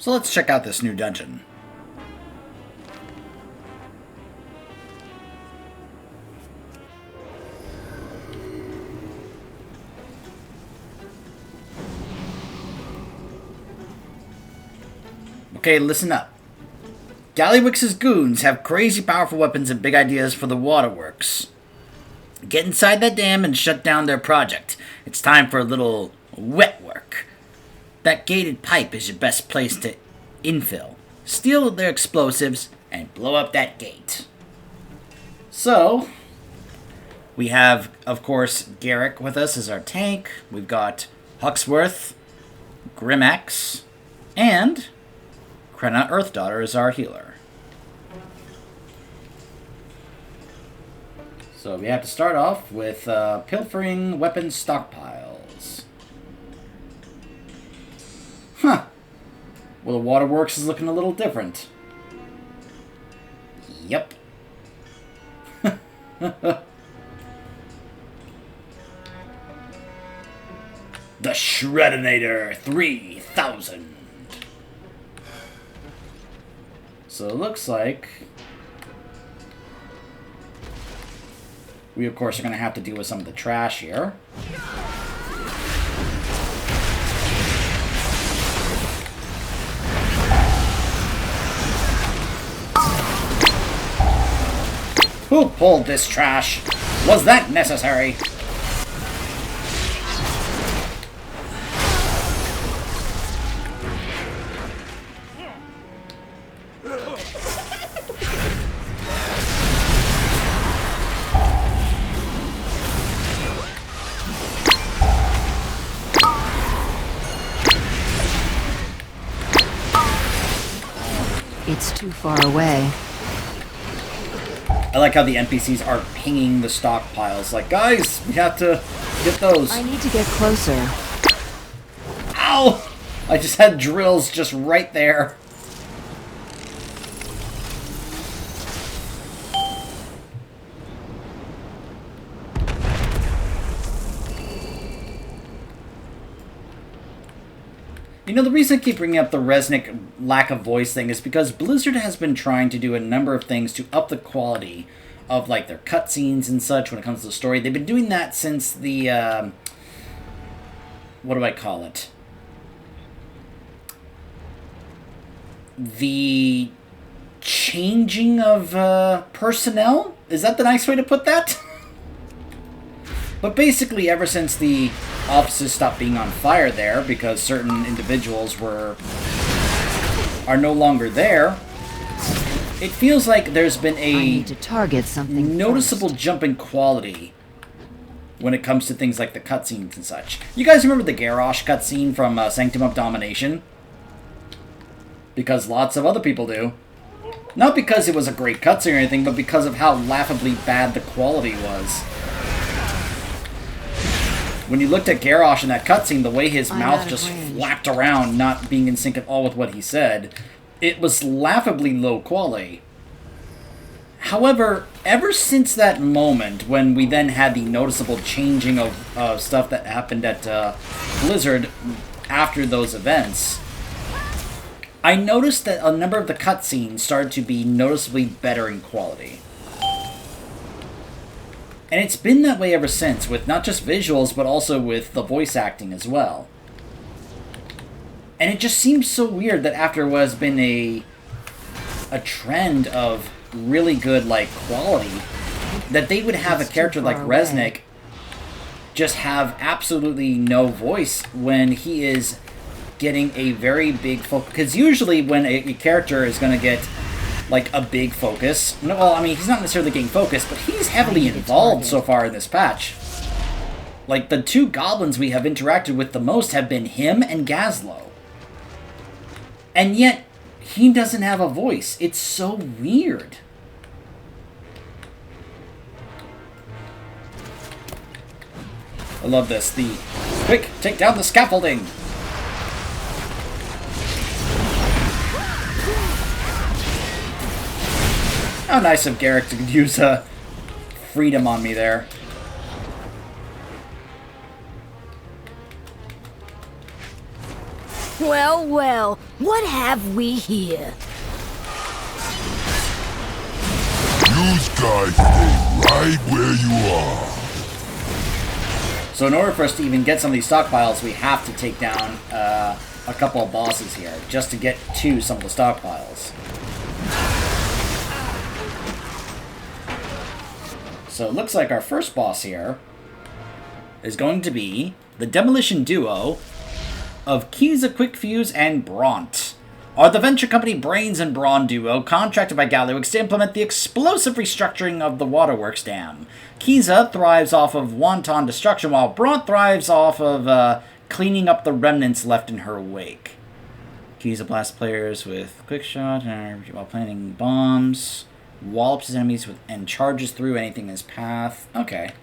So let's check out this new dungeon. Okay, listen up. Gallywix's goons have crazy powerful weapons and big ideas for the waterworks. Get inside that dam and shut down their project. It's time for a little wet work. That gated pipe is your best place to infill. Steal their explosives and blow up that gate. So, we have, of course, Garrick with us as our tank. We've got Huxworth, Grimax, and Krenna Earthdaughter as our healer. So we have to start off with pilfering weapon stockpiles. Huh. Well, the waterworks is looking a little different. Yep. The Shreddinator 3000. So it looks like we, of course, are going to have to deal with some of the trash here. Who pulled this trash? Was that necessary? It's too far away. I like how the NPCs are pinging the stockpiles. Like, guys, we have to get those. I need to get closer. Ow! I just had drills just right there. You know, the reason I keep bringing up the Resnick lack of voice thing is because Blizzard has been trying to do a number of things to up the quality of, like, their cutscenes and such when it comes to the story. They've been doing that since the, what do I call it? The changing of, personnel? Is that the nice way to put that? But basically, ever since the offices stopped being on fire there, because certain individuals are no longer there, it feels like there's been a I need to target something noticeable first. jump in quality when it comes to things like the cutscenes and such. You guys remember the Garrosh cutscene from Sanctum of Domination? Because lots of other people do. Not because it was a great cutscene or anything, but because of how laughably bad the quality was. When you looked at Garrosh in that cutscene, the way his mouth just flapped around, not being in sync at all with what he said, it was laughably low quality. However, ever since that moment, when we then had the noticeable changing of stuff that happened at Blizzard after those events, I noticed that a number of the cutscenes started to be noticeably better in quality. And it's been that way ever since, with not just visuals, but also with the voice acting as well. And it just seems so weird that after what has been a trend of really good, like, quality, that they would have a character like Resnick just have absolutely no voice when he is getting a very big focus. Because usually when a character is going to get, like, a big focus, well, I mean, he's not necessarily getting focus, but he's heavily involved so far in this patch. Like, the two goblins we have interacted with the most have been him and Gazlowe. And yet, he doesn't have a voice. It's so weird. I love this. The, quick, take down the scaffolding! How nice of Garrick to use freedom on me there. Well, well, what have we here? You guys stay right where you are. So in order for us to even get some of these stockpiles, we have to take down a couple of bosses here, just to get to some of the stockpiles. So it looks like our first boss here is going to be the demolition duo of Kiza Quickfuse and Bront. Are the venture company Brains and Brawn duo contracted by Gallywix to implement the explosive restructuring of the Waterworks Dam. Kiza thrives off of wanton destruction, while Bront thrives off of cleaning up the remnants left in her wake. Kiza blasts players with quick shot while planting bombs, wallops his enemies with, and charges through anything in his path. Okay.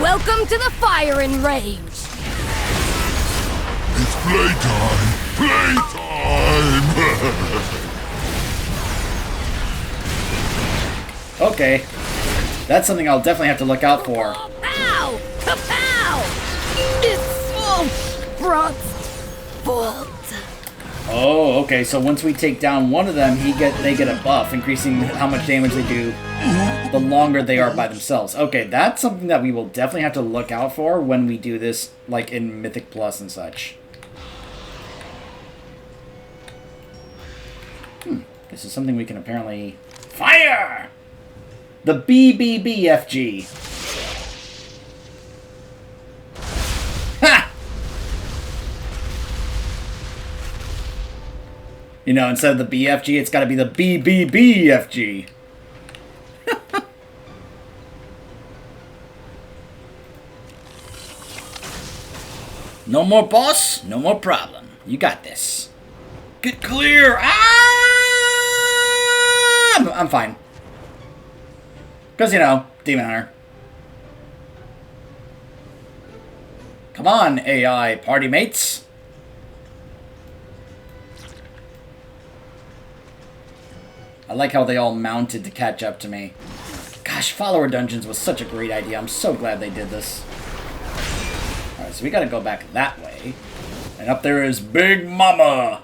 Welcome to the firing range! It's playtime! Playtime! Okay. That's something I'll definitely have to look out for. Pow! Kapow! It's all Brock's fault. Oh, okay, so once we take down one of them, they get a buff, increasing how much damage they do the longer they are by themselves. Okay, that's something that we will definitely have to look out for when we do this, like in Mythic Plus and such. This is something we can apparently... Fire! The BBBFG. Ha! You know, instead of the BFG, it's got to be the BBBFG. No more boss, no more problem. You got this. Get clear! Ah! I'm fine. Because, you know, Demon Hunter. Come on, AI party mates. I like how they all mounted to catch up to me. Gosh, follower dungeons was such a great idea. I'm so glad they did this. Alright, so we gotta go back that way. And up there is Big Mama.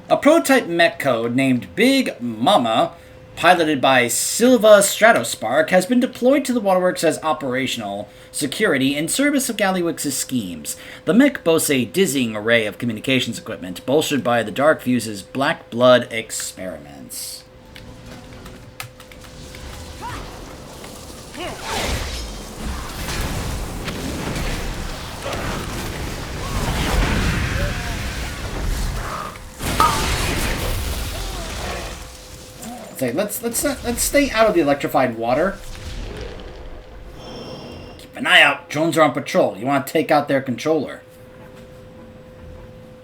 A prototype mech code named Big Mama, piloted by Silva Stratospark, has been deployed to the Waterworks as operational security in service of Gallywix's schemes. The mech boasts a dizzying array of communications equipment, bolstered by the Dark Fuse's Black Blood experiments. Say, let's stay out of the electrified water. Keep an eye out. Drones are on patrol. You want to take out their controller.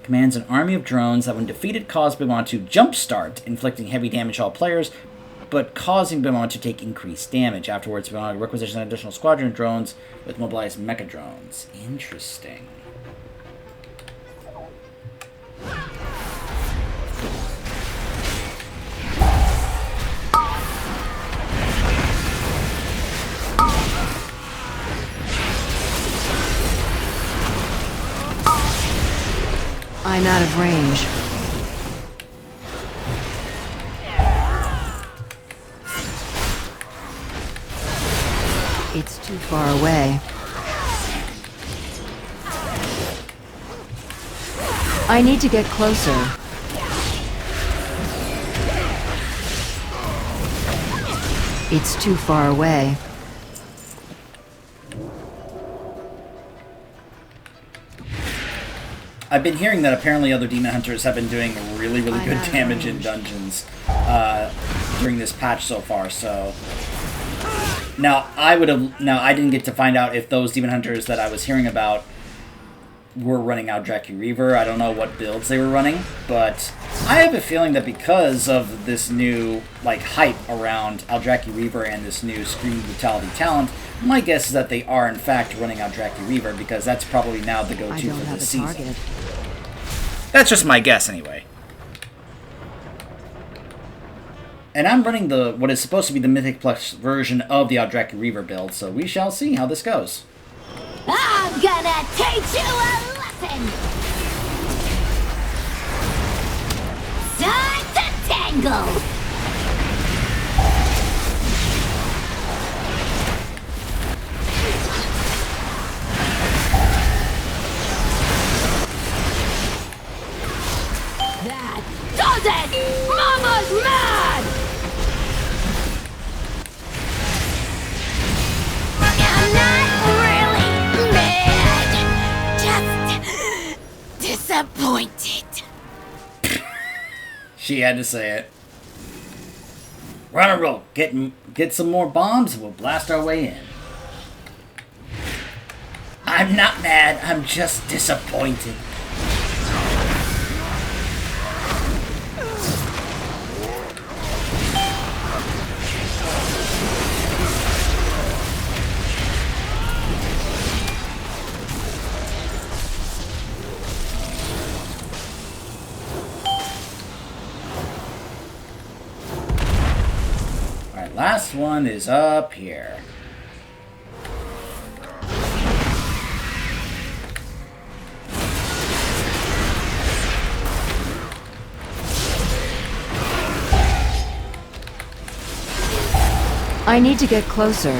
Commands an army of drones that, when defeated, cause Bimon to jumpstart, inflicting heavy damage to all players, but causing Bimon to take increased damage. Afterwards, Bimon requisitions an additional squadron of drones with mobilized mecha drones. Interesting. I'm out of range. It's too far away. I need to get closer. It's too far away. I've been hearing that apparently other demon hunters have been doing really good damage in dungeons during this patch so far. So now I didn't get to find out if those demon hunters that I was hearing about were running Aldraki Reaver. I don't know what builds they were running, but I have a feeling that because of this new hype around Aldraki Reaver and this new Scream Brutality talent, my guess is that they are in fact running Aldraki Reaver, because that's probably now the go-to for this season. That's just my guess anyway. And I'm running the what is supposed to be the Mythic Plus version of the Aldraki Reaver build, so we shall see how this goes. I'm gonna teach you a lesson! Time to tangle! That does it! Mama's mad! I'm not really mad. Just disappointed. She had to say it. We're on a roll. Get some more bombs and we'll blast our way in. I'm not mad. I'm just disappointed. Last one is up here. I need to get closer.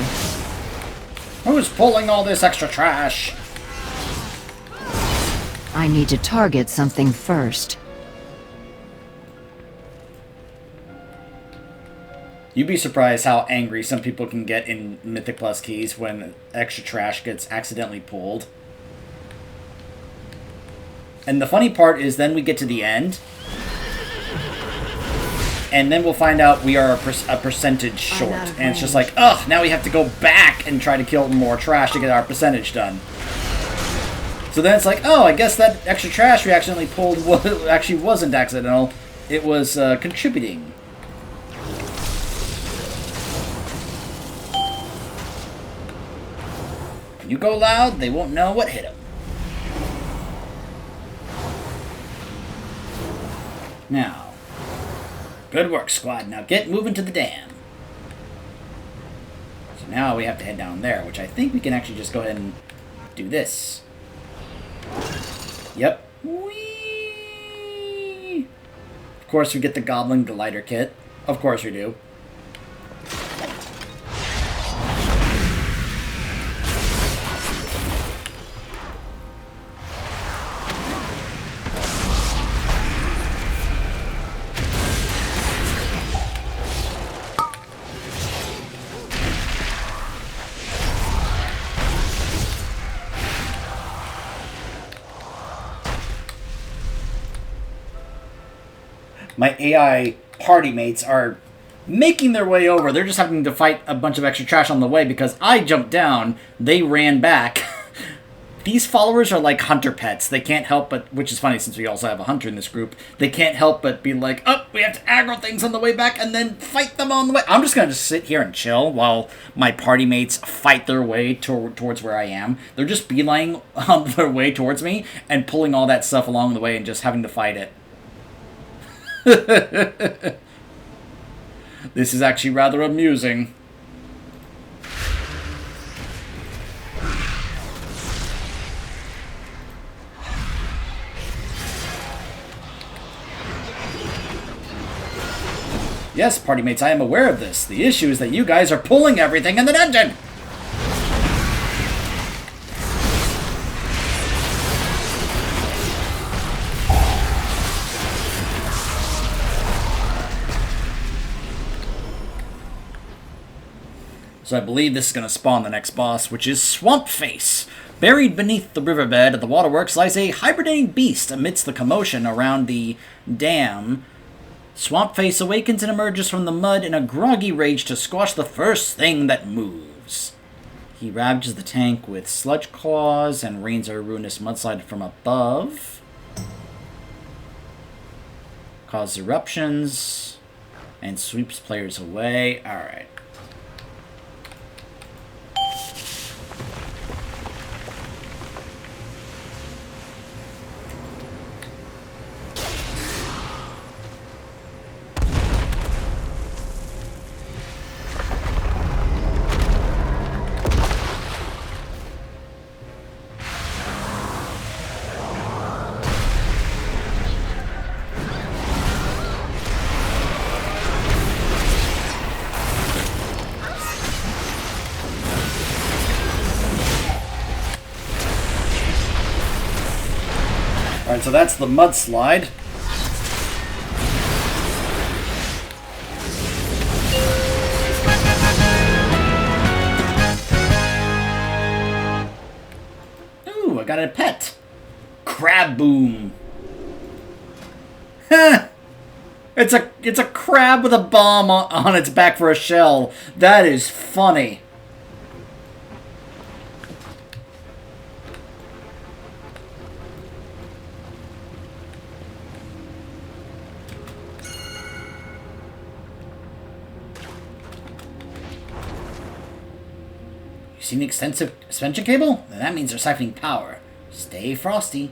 Who's pulling all this extra trash? I need to target something first. You'd be surprised how angry some people can get in Mythic Plus keys when extra trash gets accidentally pulled. And the funny part is then we get to the end, and then we'll find out we are a percentage short. And it's just like, ugh, now we have to go back and try to kill more trash to get our percentage done. So then it's like, oh, I guess that extra trash we accidentally pulled actually wasn't accidental. It was contributing. When you go loud, they won't know what hit them. Now, good work, squad. Now get moving to the dam. So now we have to head down there, which I think we can actually just go ahead and do this. Yep. Whee! Of course, we get the Goblin Glider Kit. Of course we do. My AI party mates are making their way over. They're just having to fight a bunch of extra trash on the way because I jumped down, they ran back. These followers are like hunter pets. They can't help but, which is funny since we also have a hunter in this group, they can't help but be like, oh, we have to aggro things on the way back and then fight them on the way. I'm just going to just sit here and chill while my party mates fight their way towards where I am. They're just beelining on their way towards me and pulling all that stuff along the way and just having to fight it. This is actually rather amusing. Yes, party mates, I am aware of this. The issue is that you guys are pulling everything in the dungeon. So I believe this is going to spawn the next boss, which is Swamp Face. Buried beneath the riverbed of the waterworks lies a hibernating beast amidst the commotion around the dam. Swamp Face awakens and emerges from the mud in a groggy rage to squash the first thing that moves. He ravages the tank with sludge claws and rains a ruinous mudslide from above. Causes eruptions and sweeps players away. Alright. Alright, so that's the mudslide. Ooh, I got a pet. Crab Boom. Heh. It's a crab with a bomb on its back for a shell. That is funny. You see an extensive suspension cable? Then that means they're siphoning power. Stay frosty.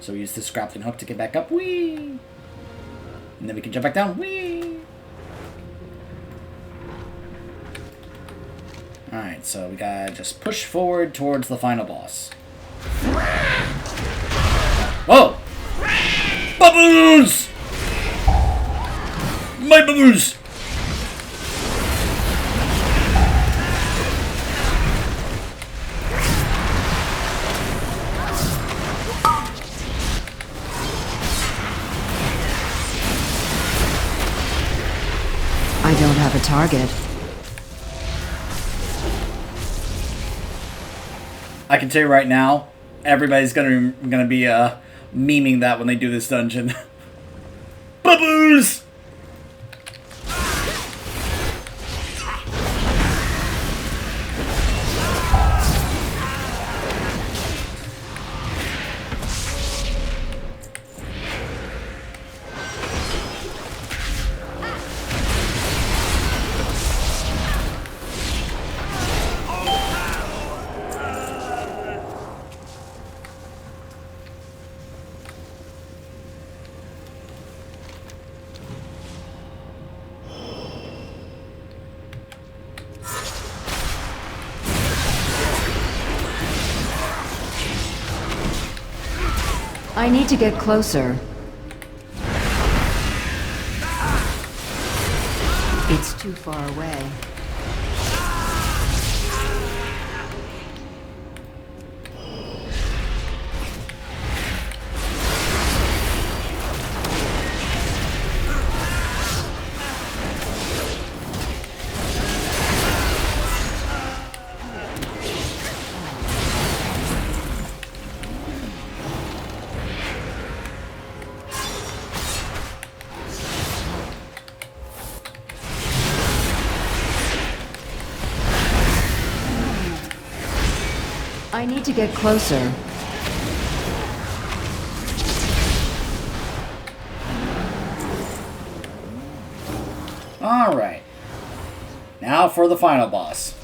So we use this grappling hook to get back up. Whee! And then we can jump back down. Whee! Alright, so we gotta just push forward towards the final boss. Whoa! Baboons! My baboons! I don't have a target. I can tell you right now, everybody's gonna be memeing that when they do this dungeon. Baboos! I need to get closer. It's too far away. I need to get closer. Alright. Now for the final boss.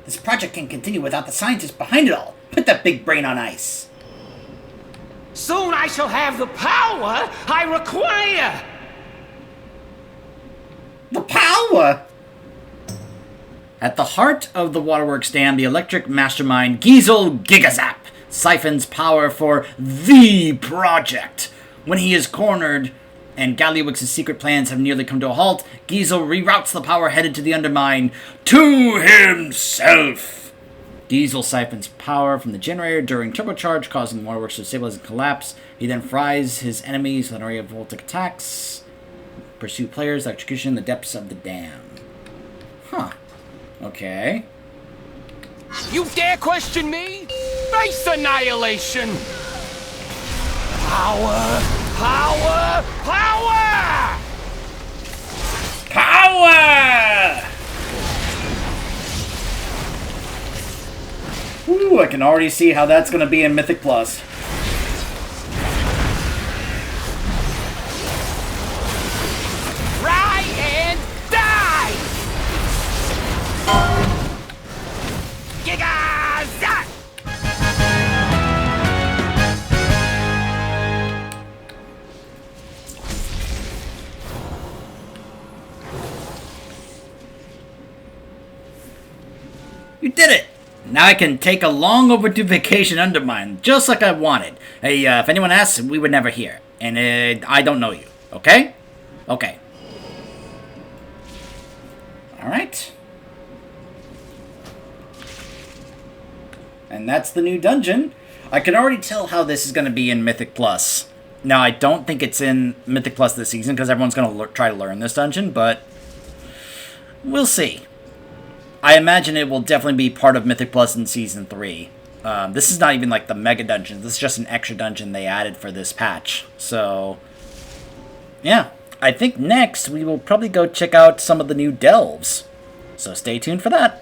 This project can continue without the scientists behind it all. Put that big brain on ice. Soon I shall have the power I require! The power! At the heart of the waterworks dam, the electric mastermind Giesel Gigazap siphons power for THE project. When he is cornered and Galliwix's secret plans have nearly come to a halt, Giesel reroutes the power headed to the Undermine to himself. Giesel siphons power from the generator during turbocharge, causing the waterworks to stabilize and collapse. He then fries his enemies with an array of voltaic attacks. Pursue players' execution in the depths of the dam. Huh. Okay. You dare question me? Face annihilation! Power! Power! Power! Power! Ooh, I can already see how that's going to be in Mythic Plus. Try and die! Giga-zap! You did it! Now I can take a long overdue vacation Undermine, just like I wanted. Hey, if anyone asks, we would never hear. And I don't know you, okay? Okay. Alright. And that's the new dungeon. I can already tell how this is going to be in Mythic Plus. Now, I don't think it's in Mythic Plus this season because everyone's going to try to learn this dungeon, but we'll see. I imagine it will definitely be part of Mythic Plus in Season 3. This is not even like the Mega Dungeon. This is just an extra dungeon they added for this patch. So, yeah. I think next we will probably go check out some of the new delves. So stay tuned for that.